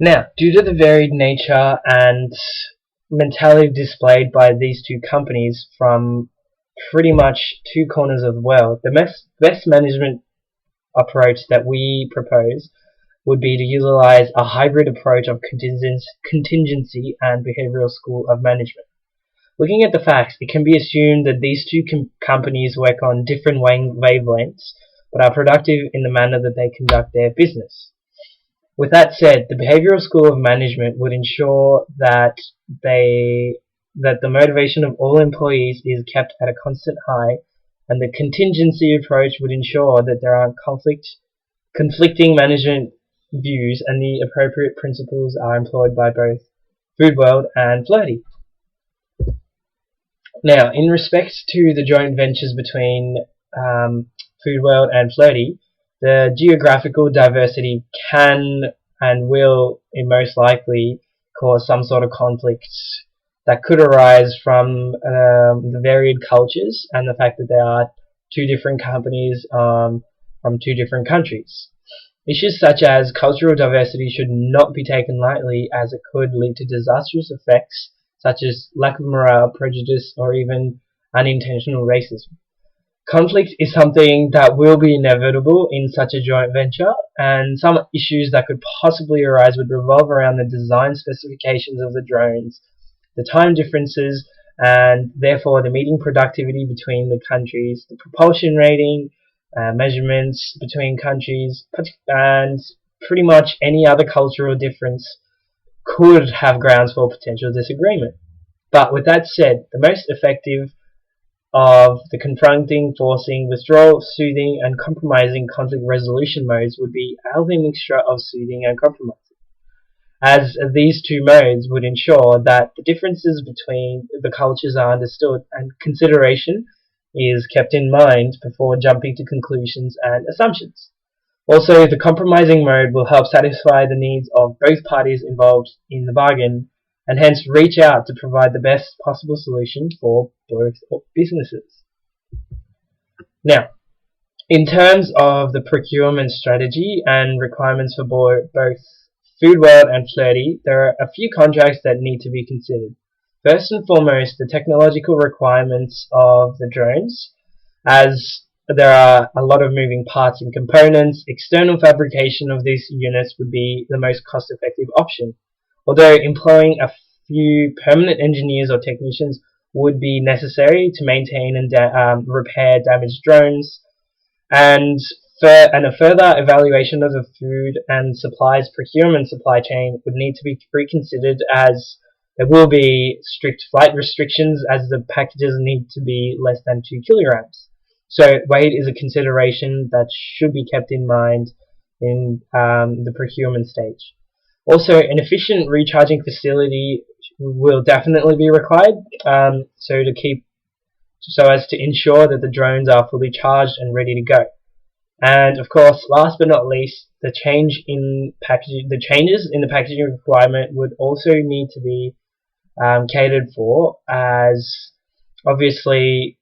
Now, due to the varied nature and mentality displayed by these two companies from pretty much two corners of the world, the best management approach that we propose would be to utilize a hybrid approach of contingency and behavioral school of management. Looking at the facts, it can be assumed that these two companies work on different wavelengths, but are productive in the manner that they conduct their business. With that said, the behavioral school of management would ensure that the motivation of all employees is kept at a constant high, and the contingency approach would ensure that there aren't conflicting management views and the appropriate principles are employed by both Food World and Flirty. Now, in respect to the joint ventures between Food World and Flirty, the geographical diversity can and will most likely cause some sort of conflicts that could arise from the varied cultures and the fact that there are two different companies from two different countries. Issues such as cultural diversity should not be taken lightly, as it could lead to disastrous effects such as lack of morale, prejudice, or even unintentional racism. Conflict is something that will be inevitable in such a joint venture, and some issues that could possibly arise would revolve around the design specifications of the drones, the time differences, and therefore the meeting productivity between the countries, the propulsion rating, measurements between countries, and pretty much any other cultural difference could have grounds for potential disagreement. But with that said, the most effective of the confronting, forcing, withdrawal, soothing, and compromising conflict resolution modes would be a healthy mixture of soothing and compromising, as these two modes would ensure that the differences between the cultures are understood and consideration is kept in mind before jumping to conclusions and assumptions. Also, the compromising mode will help satisfy the needs of both parties involved in the bargain, and hence reach out to provide the best possible solution for both businesses. Now, in terms of the procurement strategy and requirements for both Food World and Flirty, there are a few contracts that need to be considered. First and foremost, the technological requirements of the drones, as there are a lot of moving parts and components. External fabrication of these units would be the most cost-effective option, although employing a few permanent engineers or technicians would be necessary to maintain and repair damaged drones, and a further evaluation of the food and supplies procurement supply chain would need to be reconsidered, as there will be strict flight restrictions as the packages need to be less than 2 kilograms. So weight is a consideration that should be kept in mind in the procurement stage. Also, an efficient recharging facility will definitely be required, so as to ensure that the drones are fully charged and ready to go. And of course, last but not least, the changes in the packaging requirement would also need to be catered for, as obviously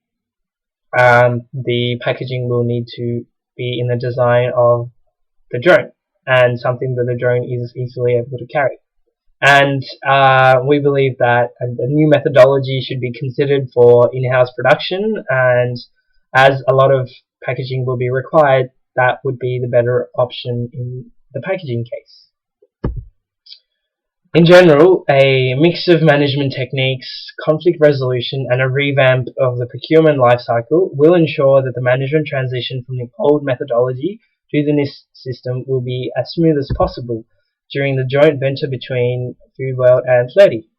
the packaging will need to be in the design of the drone, and something that the drone is easily able to carry. And we believe that a new methodology should be considered for in-house production, and as a lot of packaging will be required, that would be the better option in the packaging case. In general, a mix of management techniques, conflict resolution, and a revamp of the procurement lifecycle will ensure that the management transition from the old methodology to the new system will be as smooth as possible during the joint venture between Food World and Flirty.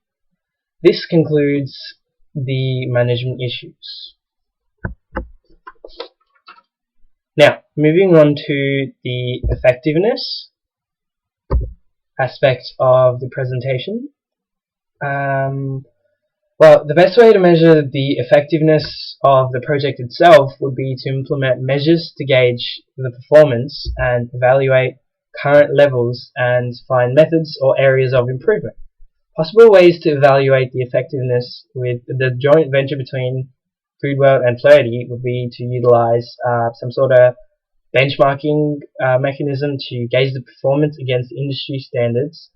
This concludes the management issues. Now, moving on to the effectiveness aspect of the presentation. Well, the best way to measure the effectiveness of the project itself would be to implement measures to gauge the performance and evaluate current levels and find methods or areas of improvement. Possible ways to evaluate the effectiveness with the joint venture between Food World and Flirty would be to utilize some sort of benchmarking mechanism to gauge the performance against industry standards,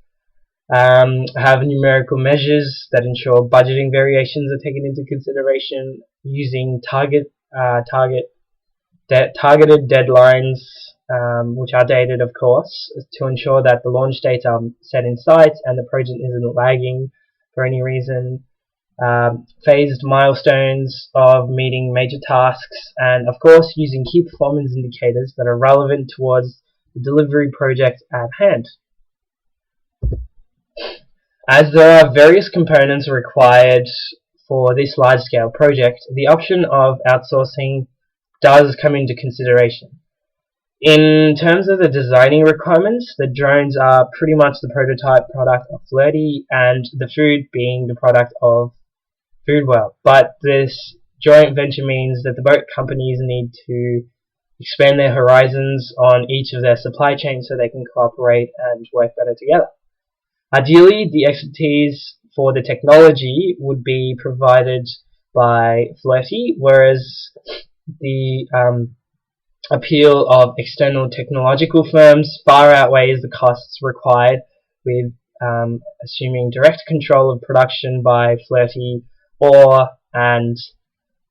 have numerical measures that ensure budgeting variations are taken into consideration, using targeted deadlines, which are dated, of course, to ensure that the launch dates are set in sight and the project isn't lagging for any reason. Phased milestones of meeting major tasks, and of course using key performance indicators that are relevant towards the delivery project at hand. As there are various components required for this large-scale project, the option of outsourcing does come into consideration. In terms of the designing requirements, the drones are pretty much the prototype product of Flirty, and the food being the product of Foodwell. But this joint venture means that the both companies need to expand their horizons on each of their supply chains so they can cooperate and work better together. Ideally, the expertise for the technology would be provided by Flirty, whereas the appeal of external technological firms far outweighs the costs required, with assuming direct control of production by Flirty and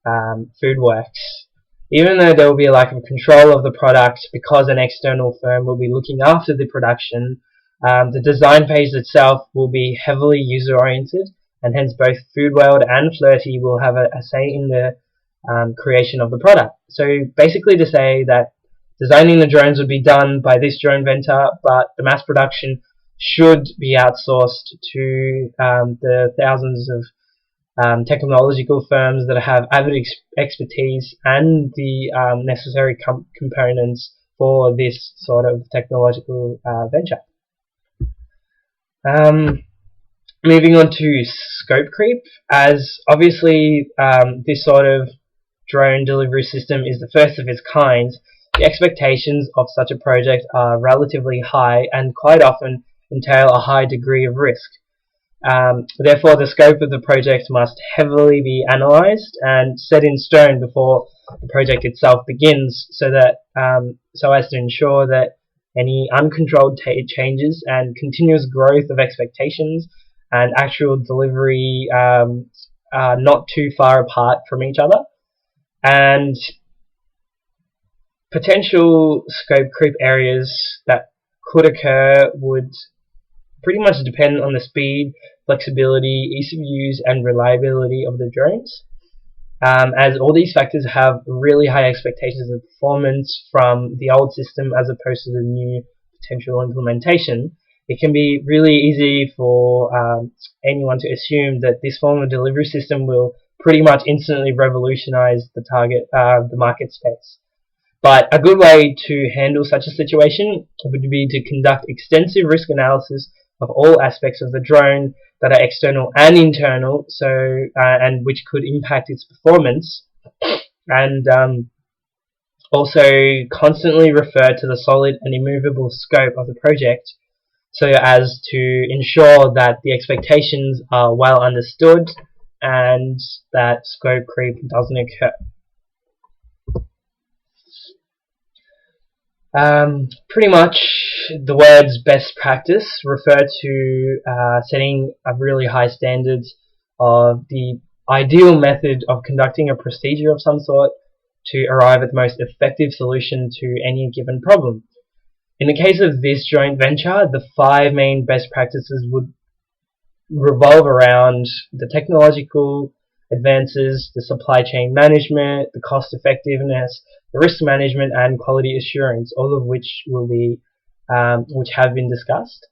Foodworks. Even though there will be a lack of control of the product because an external firm will be looking after the production, the design phase itself will be heavily user-oriented, and hence both Foodworld and Flirty will have a say in the creation of the product. So basically to say that designing the drones would be done by this drone venture, but the mass production should be outsourced to the thousands of technological firms that have avid expertise and the necessary components for this sort of technological venture. Moving on to scope creep, as obviously this sort of drone delivery system is the first of its kind, the expectations of such a project are relatively high and quite often entail a high degree of risk. Therefore, the scope of the project must heavily be analysed and set in stone before the project itself begins, so as to ensure that any uncontrolled changes and continuous growth of expectations and actual delivery are not too far apart from each other. And potential scope creep areas that could occur would pretty much depend on the speed, flexibility, ease of use, and reliability of the drones. As all these factors have really high expectations of performance from the old system as opposed to the new potential implementation, it can be really easy for anyone to assume that this form of delivery system will pretty much instantly revolutionize the market space. But a good way to handle such a situation would be to conduct extensive risk analysis of all aspects of the drone that are external and internal, and which could impact its performance, and also constantly refer to the solid and immovable scope of the project, so as to ensure that the expectations are well understood and that scope creep doesn't occur. Pretty much the words best practice refer to setting a really high standard of the ideal method of conducting a procedure of some sort to arrive at the most effective solution to any given problem. In the case of this joint venture, the 5 main best practices would revolve around the technological advances, the supply chain management, the cost effectiveness, the risk management, and quality assurance, all of which have been discussed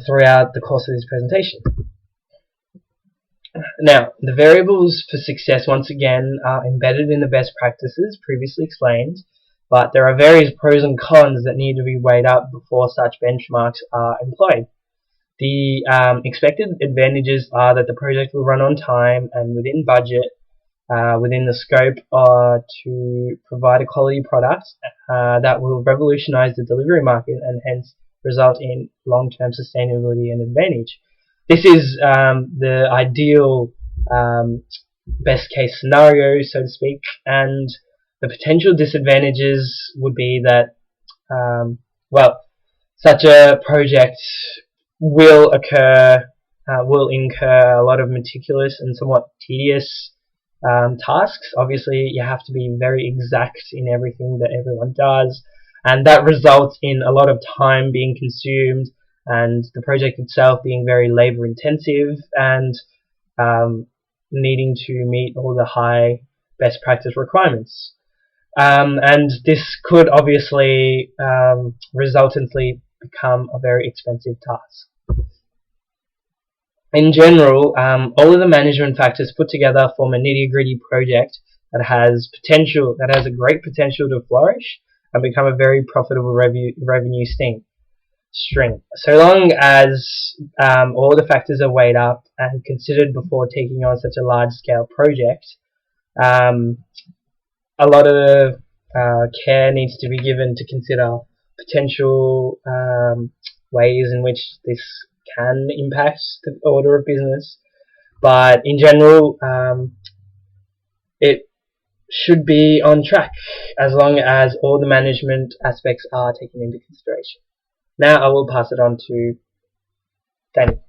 throughout the course of this presentation. Now, the variables for success once again are embedded in the best practices previously explained, but there are various pros and cons that need to be weighed up before such benchmarks are employed. The expected advantages are that the project will run on time and within budget, within the scope to provide a quality product that will revolutionize the delivery market and hence result in long-term sustainability and advantage. This is the ideal best case scenario, so to speak, and the potential disadvantages would be that, such a project will incur a lot of meticulous and somewhat tedious tasks. Obviously, you have to be very exact in everything that everyone does, and that results in a lot of time being consumed and the project itself being very labor intensive and needing to meet all the high best practice requirements. And this could obviously resultantly become a very expensive task. In general, all of the management factors put together form a nitty-gritty project that has a great potential to flourish and become a very profitable revenue string. So long as all the factors are weighed up and considered before taking on such a large-scale project, a lot of care needs to be given to consider potential ways in which this can impact the order of business. But in general, it should be on track as long as all the management aspects are taken into consideration. Now I will pass it on to Danny.